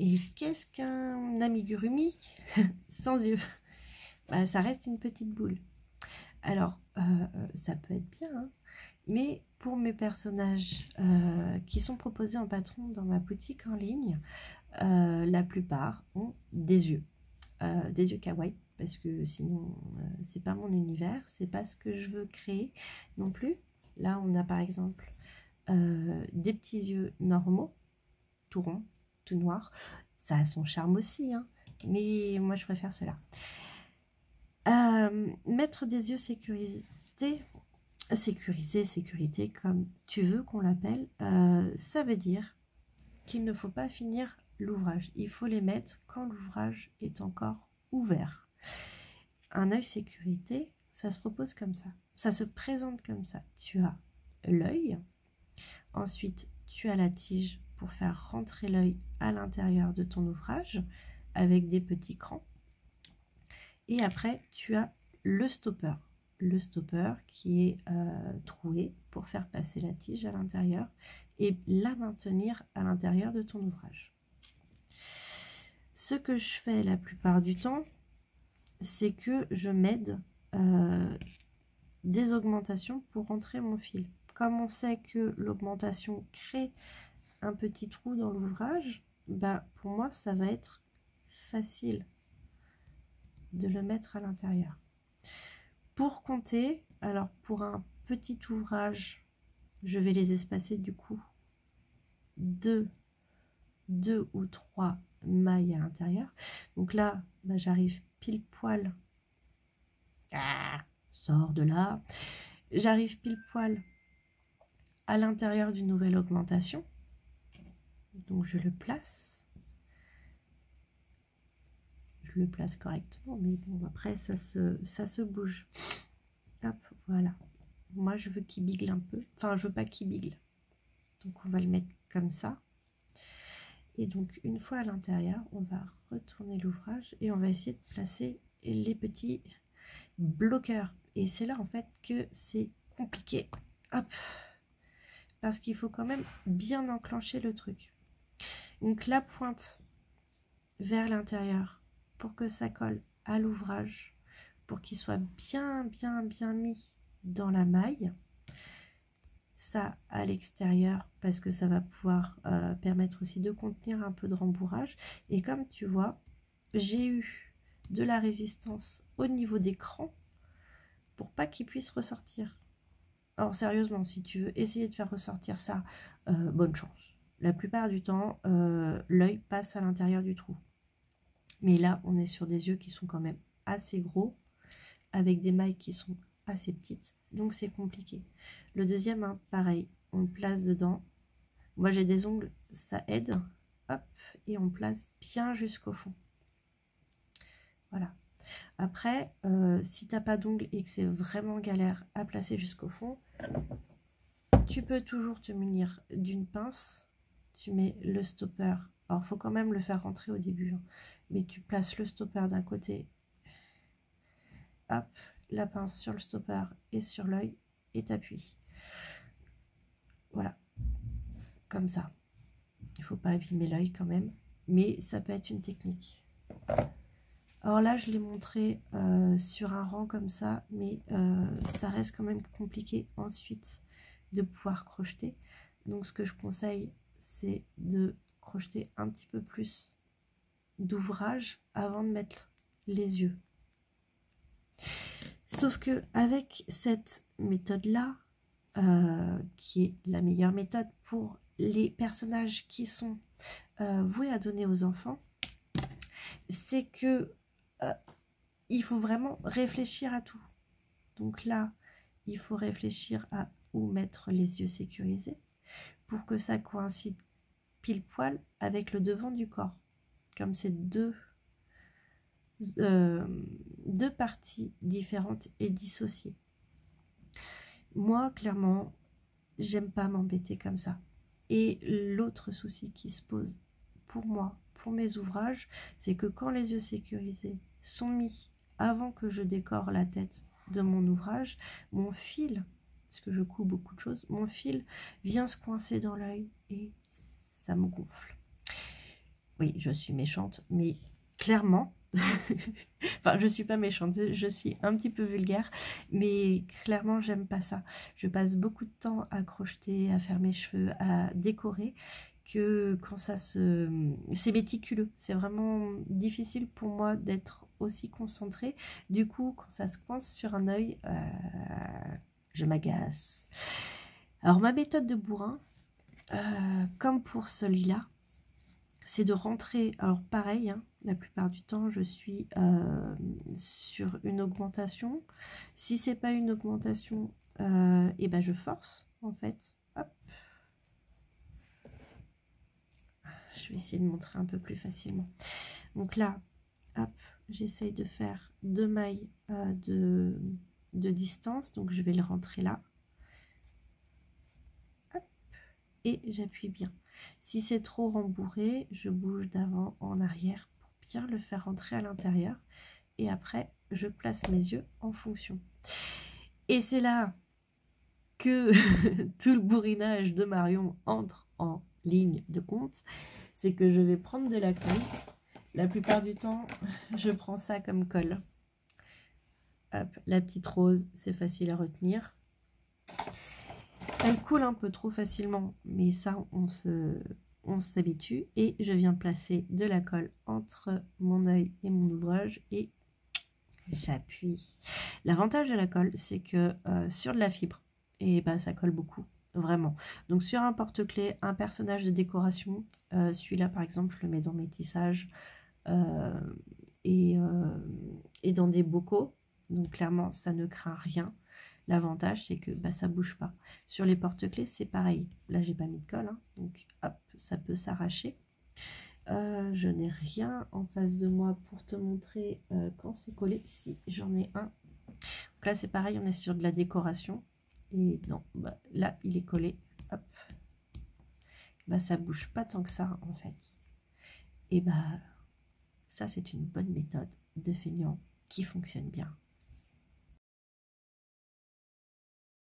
Et qu'est-ce qu'un amigurumi sans yeux? Bah, ça reste une petite boule. Alors, ça peut être bien, hein, mais pour mes personnages qui sont proposés en patron dans ma boutique en ligne, la plupart ont des yeux kawaii, parce que sinon, c'est pas mon univers, c'est pas ce que je veux créer non plus. Là, on a par exemple des petits yeux normaux, tout ronds, tout noirs. Ça a son charme aussi, hein, mais moi, je préfère cela. Mettre des yeux sécurité, comme tu veux qu'on l'appelle, ça veut dire qu'il ne faut pas finir l'ouvrage. Il faut les mettre quand l'ouvrage est encore ouvert. Un œil sécurité, ça se propose comme ça. Ça se présente comme ça. Tu as l'œil, ensuite tu as la tige pour faire rentrer l'œil à l'intérieur de ton ouvrage avec des petits crans. Et après, tu as le stopper. Le stopper qui est troué pour faire passer la tige à l'intérieur et la maintenir à l'intérieur de ton ouvrage. Ce que je fais la plupart du temps, c'est que je m'aide des augmentations pour rentrer mon fil. Comme on sait que l'augmentation crée un petit trou dans l'ouvrage, bah pour moi, ça va être facile de le mettre à l'intérieur. Pour compter, alors pour un petit ouvrage, je vais les espacer du coup deux ou trois mailles à l'intérieur. Donc là, bah, j'arrive pile poil. Sors de là. J'arrive pile poil à l'intérieur d'une nouvelle augmentation. Donc je le place. Je le place correctement, mais bon, après ça se bouge. Hop, voilà. Moi je veux qu'il bigle un peu. Enfin, je veux pas qu'il bigle. Donc on va le mettre comme ça. Et donc une fois à l'intérieur, on va retourner l'ouvrage et on va essayer de placer les petits bloqueurs. Et c'est là en fait que c'est compliqué. Hop, parce qu'il faut quand même bien enclencher le truc. Donc la pointe vers l'intérieur pour que ça colle à l'ouvrage, pour qu'il soit bien mis dans la maille. Ça à l'extérieur parce que ça va pouvoir permettre aussi de contenir un peu de rembourrage. Et comme tu vois, j'ai eu de la résistance au niveau des crans pour pas qu'il puisse ressortir. Alors sérieusement, si tu veux essayer de faire ressortir ça, bonne chance. La plupart du temps, l'œil passe à l'intérieur du trou. Mais là, on est sur des yeux qui sont quand même assez gros, avec des mailles qui sont assez petites. Donc c'est compliqué. Le deuxième, hein, pareil, on le place dedans. Moi j'ai des ongles, ça aide. Hop, et on place bien jusqu'au fond. Voilà. Après, si tu n'as pas d'ongles et que c'est vraiment galère à placer jusqu'au fond, tu peux toujours te munir d'une pince. Tu mets le stopper. Alors, il faut quand même le faire rentrer au début. Hein, mais tu places le stopper d'un côté. Hop, la pince sur le stopper et sur l'œil. Et t'appuies. Voilà. Comme ça. Il ne faut pas abîmer l'œil quand même. Mais ça peut être une technique. Alors là, je l'ai montré sur un rang comme ça. Mais ça reste quand même compliqué ensuite de pouvoir crocheter. Donc, ce que je conseille, c'est de crocheter un petit peu plus d'ouvrage avant de mettre les yeux. Sauf que avec cette méthode là qui est la meilleure méthode pour les personnages qui sont voués à donner aux enfants, c'est que il faut vraiment réfléchir à tout. Donc là, il faut réfléchir à où mettre les yeux sécurisés pour que ça coïncide pile poil avec le devant du corps. Comme c'est deux parties différentes et dissociées. Moi, clairement, j'aime pas m'embêter comme ça. Et l'autre souci qui se pose pour moi, pour mes ouvrages, c'est que quand les yeux sécurisés sont mis avant que je décore la tête de mon ouvrage, mon fil, parce que je couds beaucoup de choses, mon fil vient se coincer dans l'œil et ça me gonfle. oui, je suis méchante, mais clairement, enfin, je suis pas méchante, je suis un petit peu vulgaire, mais clairement, j'aime pas ça. Je passe beaucoup de temps à crocheter, à faire mes cheveux, à décorer, que quand ça se... C'est méticuleux, c'est vraiment difficile pour moi d'être aussi concentrée. Du coup, quand ça se coince sur un œil, je m'agace. Alors, ma méthode de bourrin, comme pour celui-là, c'est de rentrer, alors pareil, hein, la plupart du temps je suis sur une augmentation. Si c'est pas une augmentation, et ben je force en fait. Hop. Je vais essayer de montrer un peu plus facilement. Donc là, hop, j'essaye de faire 2 mailles de distance, donc je vais le rentrer là. Hop, et j'appuie bien. Si c'est trop rembourré, je bouge d'avant en arrière pour bien le faire rentrer à l'intérieur. Et après, je place mes yeux en fonction. Et c'est là que tout le bourrinage de Marion entre en ligne de compte. C'est que je vais prendre de la colle. La plupart du temps, je prends ça comme colle. Hop, la petite rose, c'est facile à retenir. Elle coule un peu trop facilement, mais ça, on s'habitue. Et je viens placer de la colle entre mon œil et mon ouvrage et j'appuie. L'avantage de la colle, c'est que sur de la fibre, et bah, ça colle beaucoup, vraiment. Donc sur un porte-clés, un personnage de décoration, celui-là par exemple, je le mets dans mes tissages et dans des bocaux. Donc clairement, ça ne craint rien. L'avantage, c'est que bah, ça bouge pas. Sur les porte-clés, c'est pareil. Là, j'ai pas mis de colle, hein, donc hop, ça peut s'arracher. Je n'ai rien en face de moi pour te montrer quand c'est collé. Si, j'en ai un. Donc là, c'est pareil, on est sur de la décoration. Et non, bah, là, il est collé. Hop. Bah, ça bouge pas tant que ça, en fait. Et bah, ça, c'est une bonne méthode de feignant qui fonctionne bien.